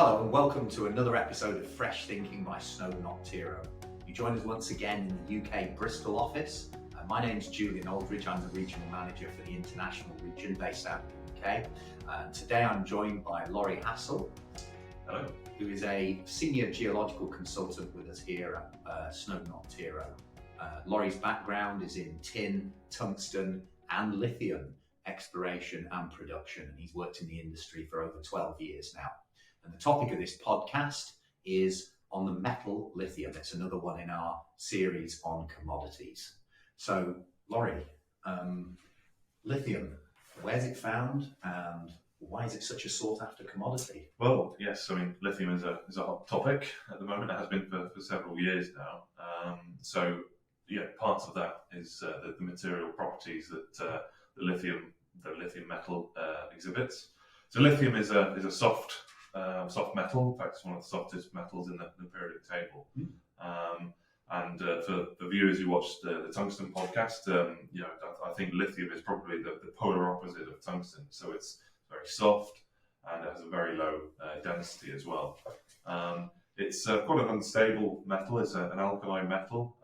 Hello and welcome to another episode of Fresh Thinking by Snowden Optiro. You join us once again in the UK Bristol office. My name's Julian Aldridge. I'm the Regional Manager for the International Region based out in the UK. Today I'm joined by Laurie Hassall. Hello. Who is a Senior Geological Consultant with us here at Snowden Optiro. Laurie's background is in tin, tungsten and lithium exploration and production, and he's worked in the industry for over 12 years now. And the topic of this podcast is on the metal lithium. It's another one in our series on commodities. So, Laurie, lithium, where's it found and why is it such a sought after commodity? Well, yes, I mean, lithium is a hot topic at the moment. It has been for several years now. Part of that is the material properties that the lithium metal exhibits. So lithium is a soft metal. In fact, it's one of the softest metals in the periodic table. For the viewers who watched the tungsten podcast, I think lithium is probably the polar opposite of tungsten. So it's very soft and it has a very low density as well. It's quite an unstable metal. It's an alkali metal,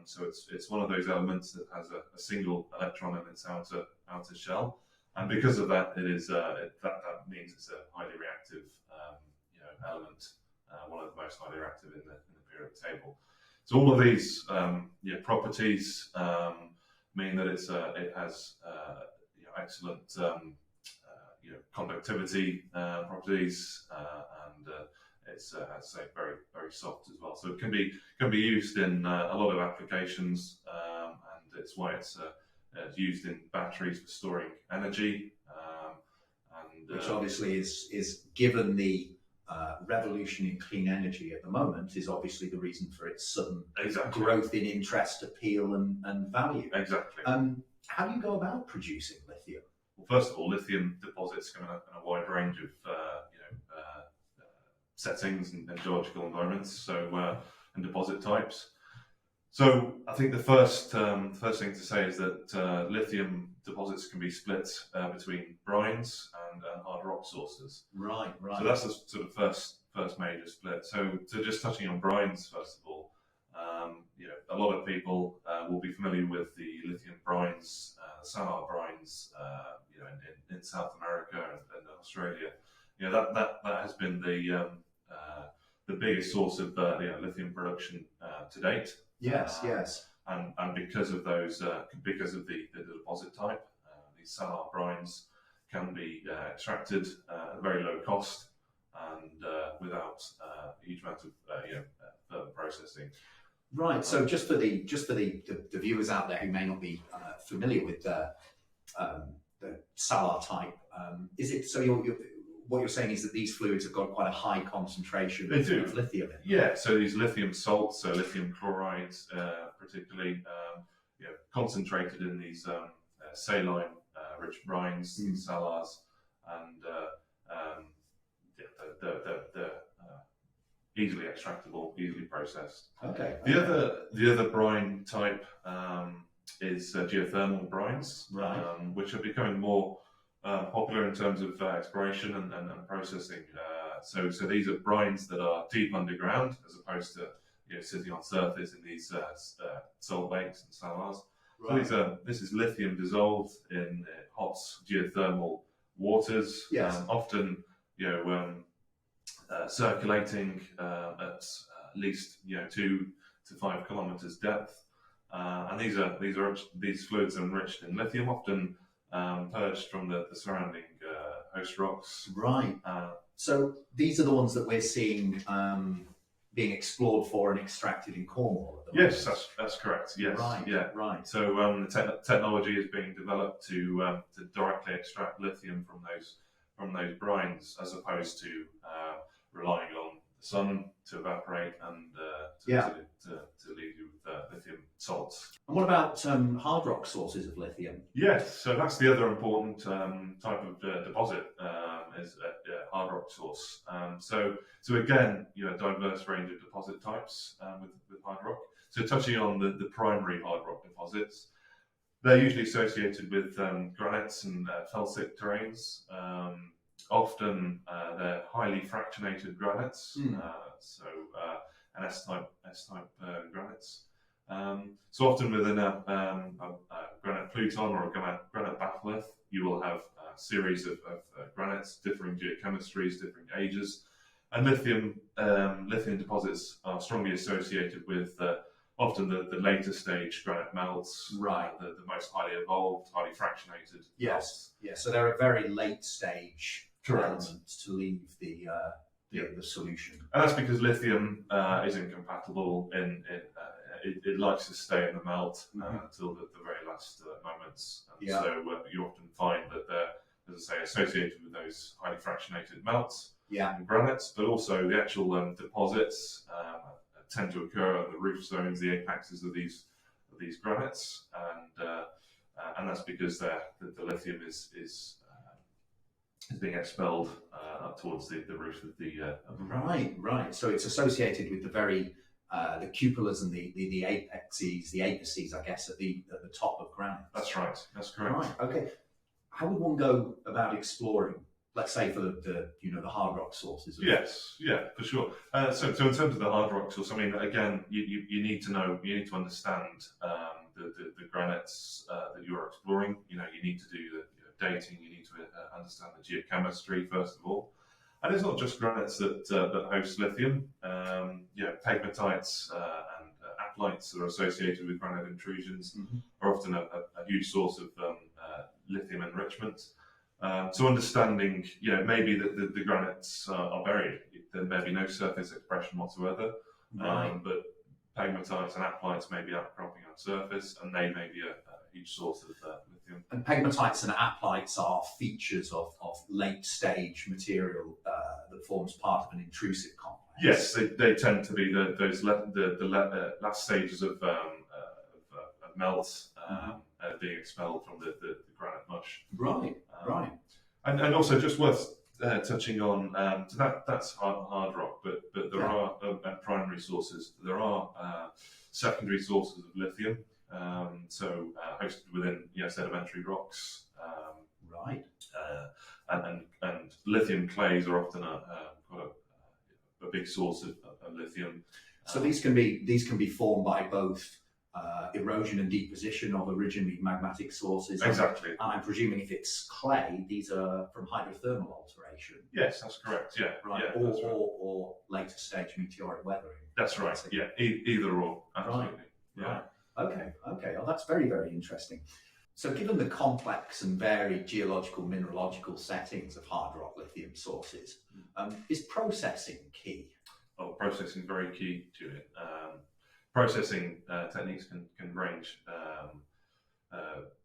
so it's one of those elements that has a single electron in its outer shell, and because of that, that means it's a highly reactive element, one of the most highly reactive in the periodic table. So all of these properties mean that it has excellent conductivity properties, and it's I'd say very very soft as well. So it can be used in a lot of applications, and it's why it's used in batteries for storing energy, which obviously is given the revolution in clean energy at the moment, is obviously the reason for its sudden growth in interest, appeal, and value. Exactly. How do you go about producing lithium? Well, first of all, lithium deposits come in a wide range of settings and geological environments, and deposit types. So I think the first thing to say is that lithium deposits can be split between brines and hard rock sources. Right. So that's the sort of first major split. So just touching on brines first of all, a lot of people will be familiar with the lithium brines, salar brines, in South America and Australia. That has been the biggest source of lithium production to date. Yes. And because of those, because of the deposit type, these salar brines can be extracted at a very low cost and without a huge amount of further processing. Right. So just for the viewers out there who may not be familiar with the salar type, is it so? What you're saying is that these fluids have got quite a high concentration of lithium in them. Yeah, so these lithium salts, so lithium chlorides particularly, concentrated in these saline rich brines, salars, and they're easily extractable, easily processed. Okay. The other brine type is geothermal brines, right, which are becoming more popular in terms of exploration and processing. So these are brines that are deep underground, as opposed to sitting on surface in these salt lakes and salars. Right. So this is lithium dissolved in hot geothermal waters, often circulating at least 2 to 5 kilometers depth, and these fluids are enriched in lithium, often purged from the surrounding host rocks. Right. So these are the ones that we're seeing being explored for and extracted in Cornwall at the moment. Yes, that's correct. Yes. Right. Yeah. Right. So the technology is being developed to directly extract lithium from those brines, as opposed to relying on the sun to evaporate and to leave you with lithium salts. And what about hard rock sources of lithium? Yes, so that's the other important type of deposit, is a hard rock source. So again, a diverse range of deposit types with hard rock. So touching on the primary hard rock deposits, they're usually associated with granites and felsic terrains. Often they're highly fractionated granites, and S-type granites. So often within a granite pluton or a granite batholith, you will have a series of granites, differing geochemistries, differing ages. And lithium deposits are strongly associated with often the later stage granite melts, right? The most highly evolved, highly fractionated. Yes, yes. So they're a very late stage element to leave the solution. And that's because lithium is incompatible it likes to stay in the melt until the very last moments. So you often find that they're, as I say, associated with those highly fractionated melts and granites, but also the actual deposits tend to occur at the roof zones, the apexes of these granites, and that's because the lithium is being expelled up towards the roof of the granite. Right. So it's associated with the very the cupolas and the apices, I guess, at the top of granite. That's right. That's correct. Right. Okay. How would one go about exploring, let's say, for the hard rock sources? Yes. Yeah, for sure. So in terms of the hard rock source, I mean, again, you need to know, you need to understand the granites that you're exploring. You need to do the dating. You need to understand the geochemistry first of all. And it's not just granites that host lithium. Pegmatites and aplites that are associated with granite intrusions are often a huge source of lithium enrichment. So understanding, maybe the granites are buried. There may be no surface expression whatsoever, but pegmatites and aplites may be outcropping on surface, and they may be a huge source of lithium. And pegmatites and aplites are features of late stage material that forms part of an intrusive complex. Yes, they tend to be the last stages of melt being expelled from the granite mush. Right. And also just worth touching on, so that's hard rock, but there are primary sources. There are secondary sources of lithium, hosted within sedimentary rocks. And lithium clays are often a big source of lithium. So these can be formed by both erosion and deposition of originally magmatic sources. Exactly. And I'm presuming if it's clay, these are from hydrothermal alteration. Yes, that's correct. Yeah. Right. Yeah, or later stage meteoric weathering. That's right. Yeah. Either or. Absolutely. Right. Yeah. Okay. Oh, that's very, very interesting. So given the complex and varied geological, mineralogical settings of hard rock lithium sources, is processing key? Oh, processing is very key to it. Processing techniques can range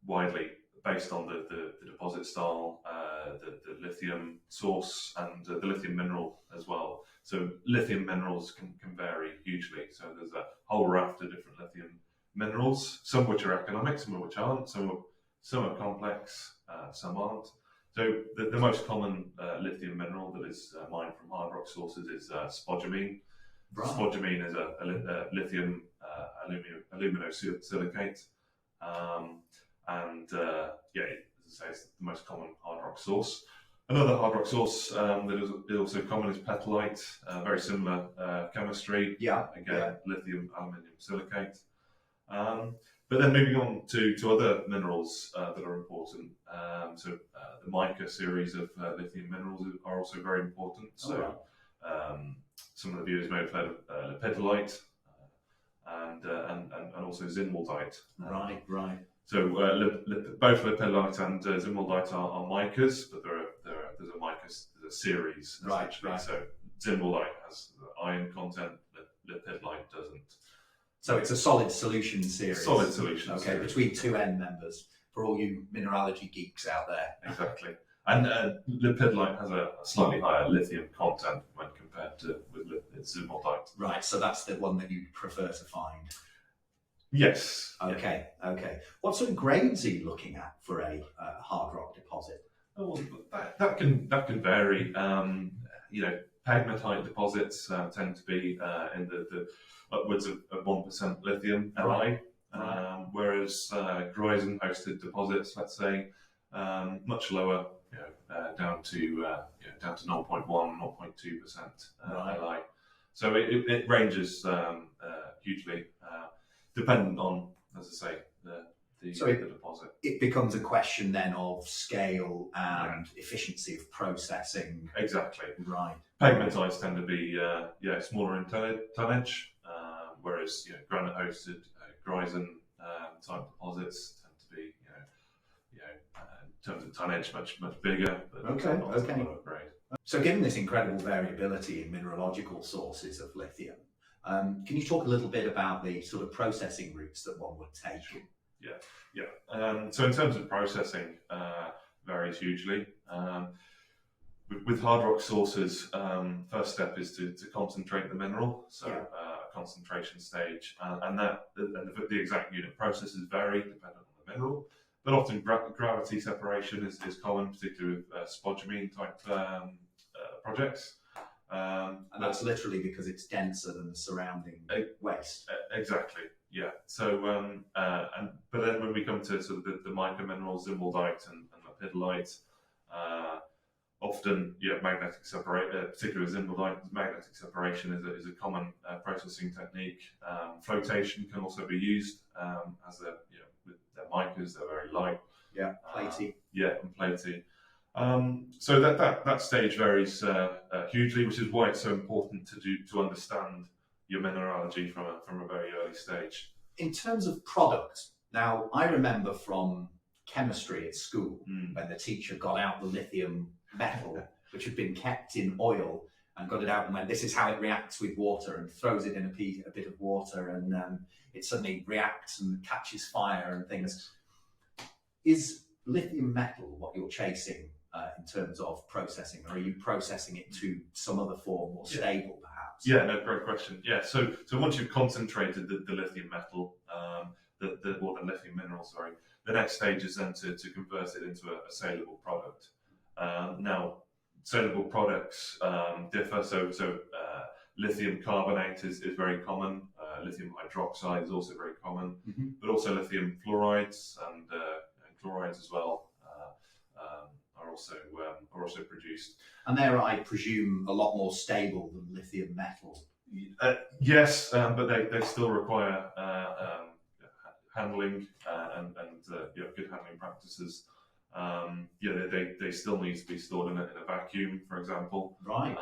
widely based on the deposit style, the lithium source, and the lithium mineral as well. So lithium minerals can vary hugely. So there's a whole raft of different lithium minerals, some which are economic, some of which aren't, some are complex, some aren't. So the most common lithium mineral that is mined from hard rock sources is spodumene. Right. Spodumene is a lithium aluminosilicate, as I say, it's the most common hard rock source. Another hard rock source that is also common is petalite, very similar chemistry. Lithium aluminium silicate. But then moving on to other minerals that are important. The mica series of lithium minerals are also very important. So some of the viewers may have heard of lepidolite and also zinnwaldite. Right. So both lepidolite and zinnwaldite are micas, but there's a mica series essentially. Right. So zinnwaldite has iron content, lepidolite doesn't. So it's a solid solution series. Solid solution. Okay, series. Between two end members for all you mineralogy geeks out there. Exactly. And lepidolite has a slightly higher lithium content when compared to with zinnwaldite. Right. So that's the one that you prefer to find. Yes. Okay. What sort of grades are you looking at for a hard rock deposit? Oh, that can vary. Pegmatite deposits tend to be in the upwards of 1% lithium Li, whereas Greuzen hosted deposits, let's say, much lower, down to 0.1, 0.2% Right. Li. So it ranges hugely, dependent on, as I say, the deposit. It becomes a question then of scale and efficiency of processing. Exactly. Right. Pegmatites tend to be smaller in tonnage, whereas granite-hosted Greisen type deposits tend to be in terms of tonnage much bigger, but not lower grade. So, given this incredible variability in mineralogical sources of lithium, can you talk a little bit about the sort of processing routes that one would take? So in terms of processing, varies hugely. With hard rock sources, first step is to concentrate the mineral, a concentration stage, and the exact unit processes vary depending on the mineral. But often gravity separation is common, particularly with spodumene type projects. And that's literally because it's denser than the surrounding waste. Exactly. Yeah. So, but then when we come to sort of the micro minerals, zimbaldite and lepidolite, often magnetic separation, particularly with zimbaldite, magnetic separation is a common processing technique. Flotation can also be used as with their micas, they're very light. Yeah, platey. And platey. So that stage varies hugely, which is why it's so important to understand your mineralogy from a very early stage. In terms of product, now I remember from chemistry at school when the teacher got out the lithium metal, which had been kept in oil, and got it out and went, this is how it reacts with water, and throws it in a bit of water, and it suddenly reacts and catches fire and things. Is lithium metal what you're chasing in terms of processing, or are you processing it to some other form, more stable perhaps? Yeah, no, great question. Yeah, so once you've concentrated the lithium metal, the lithium mineral, sorry, the next stage is then to convert it into a saleable product. Now, saleable products differ. So lithium carbonate is very common. Lithium hydroxide is also very common, but also lithium fluorides and chlorides as well are also produced. And they're, I presume, a lot more stable than lithium metal. Yes, but they still require handling and good handling practices. They still need to be stored in a vacuum, for example. Right.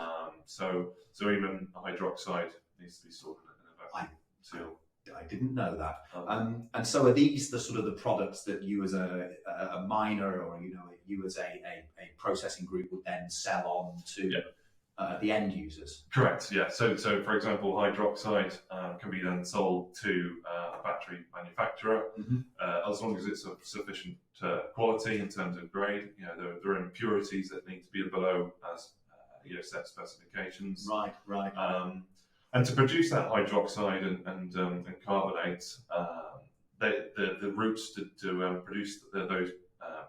So even hydroxide needs to be stored in a vacuum. I didn't know that. And so are these the sort of the products that you as a miner, or you as a processing group would then sell on to the end users? Correct. Yeah. So for example, hydroxide can be then sold to a battery manufacturer as long as it's of sufficient quality in terms of grade. There are impurities that need to be below as set specifications. Right. And to produce that hydroxide and carbonate, the routes to produce those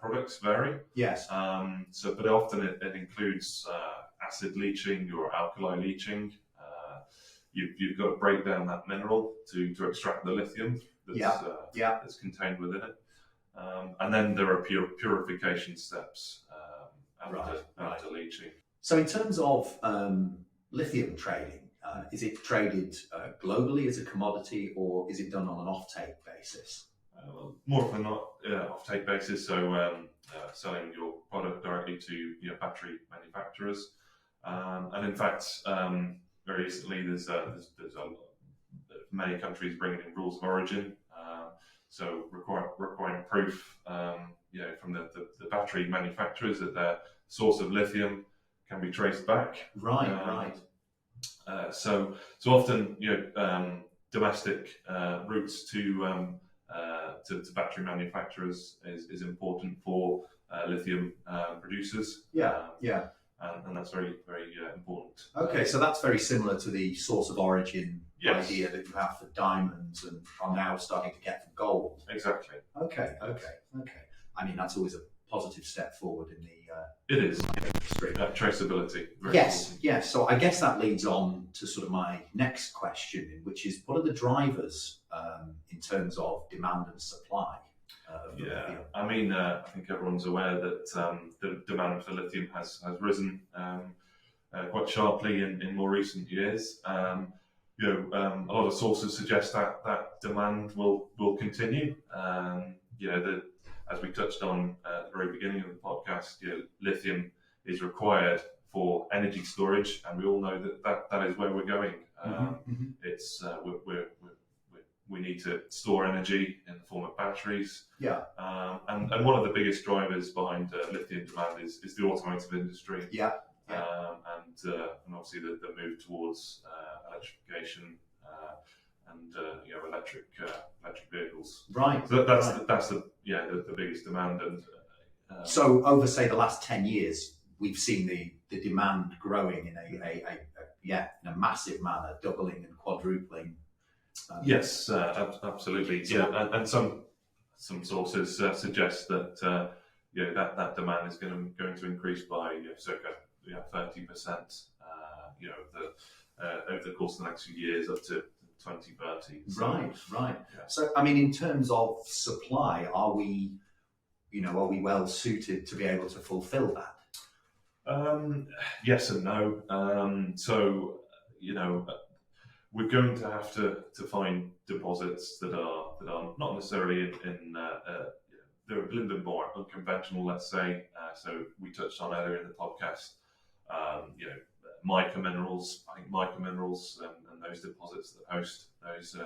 products vary. Yes. But often it includes acid leaching or alkali leaching. You've got to break down that mineral to extract the lithium that's contained within it. And then there are purification steps after leaching. So in terms of lithium trading, is it traded globally as a commodity, or is it done on an off-take basis? More often not off-take basis, so selling your product directly to battery manufacturers. And in fact, very recently there's many countries bringing in rules of origin, so requiring proof from the battery manufacturers that their source of lithium can be traced back. Right. So often, domestic routes to battery manufacturers is important for lithium producers. And that's very, very important. Okay, so that's very similar to the source of origin idea that you have for diamonds and are now starting to get for gold. Exactly. Okay. I mean, that's always a positive step forward in the it is industry. Traceability. Yes. So I guess that leads on to sort of my next question, which is what are the drivers in terms of demand and supply? of the Yeah, lithium? I mean, I think everyone's aware that the demand for lithium has risen quite sharply in more recent years. A lot of sources suggest that demand will continue. As we touched on at the very beginning of the podcast, lithium is required for energy storage, and we all know that is where we're going. It's we need to store energy in the form of batteries. Yeah. And one of the biggest drivers behind lithium demand is the automotive industry. Yeah. And obviously the move towards electrification and electric vehicles. Right. So that's the biggest demand. And so over, say, the last 10 years, we've seen the demand growing in a massive manner, doubling and quadrupling. Yes, absolutely. So, and some sources suggest that that demand is going to increase by circa 30%. Over the course of the next few years, up to 2030. So, right. Yeah. So, I mean, in terms of supply, are we well suited to be able to fulfil that? Yes and no. We're going to have to find deposits that are not necessarily they're a little bit more unconventional, let's say. So we touched on earlier in the podcast, mica minerals. I think mica minerals and those deposits that host those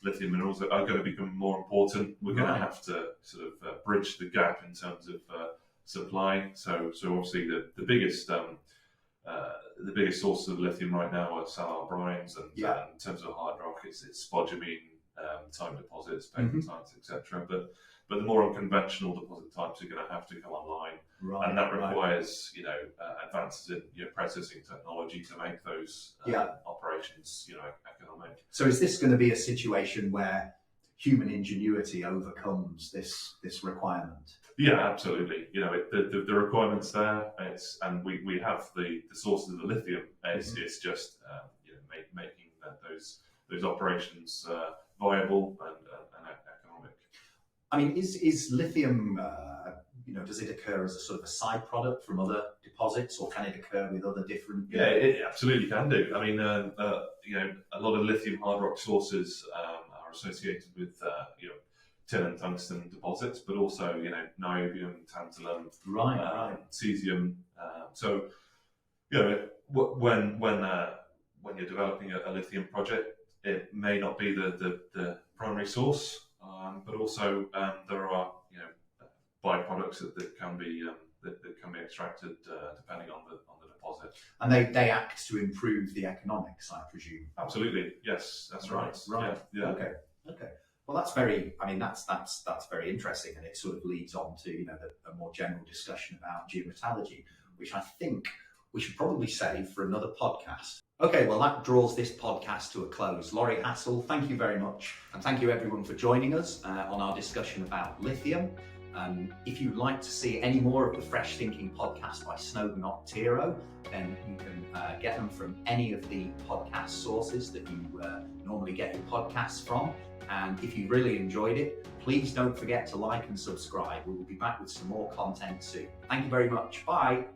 lithium minerals are going to become more important. We're going to have to sort of bridge the gap in terms of supply. So obviously the biggest sources of lithium right now are salar brines, and in terms of hard rock, it's spodumene type deposits, pegmatites, etc. But the more unconventional deposit types are going to have to come online, and that requires advances in processing technology to make those operations economic. So is this going to be a situation where human ingenuity overcomes this requirement? Yeah, absolutely. The requirements there, and we have the sources of the lithium. It's just making those operations viable and economic. I mean, is lithium? Does it occur as a sort of a side product from other deposits, or can it occur with other different? Yeah, it absolutely can do. I mean, a lot of lithium hard rock sources are associated with tin and tungsten deposits, but also niobium, tantalum, cesium. So when you're developing a lithium project, it may not be the primary source, but also there are byproducts that can be extracted depending on the deposit. And they act to improve the economics, I presume. Absolutely, yes, that's right. Right. Yeah. Okay. Well, that's very interesting, and it sort of leads on to a more general discussion about geometallurgy, which I think we should probably save for another podcast. Okay, well, that draws this podcast to a close. Laurie, Hassall, thank you very much, and thank you everyone for joining us on our discussion about lithium. If you'd like to see any more of the Fresh Thinking podcast by Snowden Optiro, then you can get them from any of the podcast sources that you normally get your podcasts from. And if you really enjoyed it, please don't forget to like and subscribe. We will be back with some more content soon. Thank you very much. Bye.